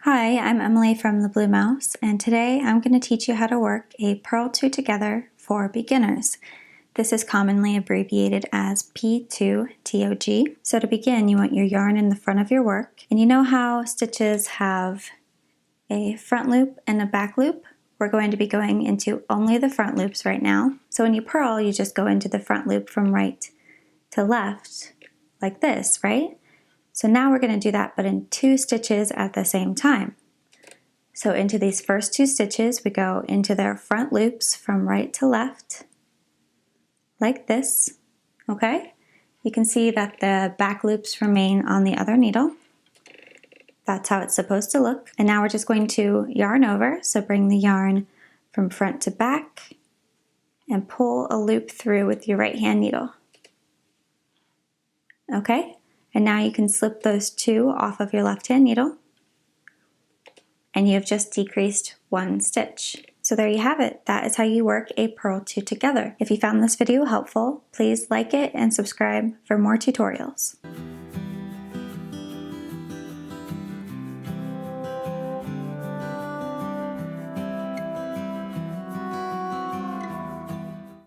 Hi, I'm Emily from the Blue Mouse, and today I'm going to teach you how to work a purl two together for beginners. This is commonly abbreviated as P2TOG. So to begin, you want your yarn in the front of your work, and you know how stitches have a front loop and a back loop? We're going to be going into only the front loops right now. So when you purl, you just go into the front loop from right to left, like this, right? So now we're going to do that, but in 2 stitches at the same time. So into these first 2 stitches, we go into their front loops from right to left, like this, okay? You can see that the back loops remain on the other needle. That's how it's supposed to look. And now we're just going to yarn over, so bring the yarn from front to back and pull a loop through with your right hand needle. Okay? And now you can slip those 2 off of your left hand needle, and you have just decreased 1 stitch. So there you have it. That is how you work a purl two together. If you found this video helpful, please like it and subscribe for more tutorials.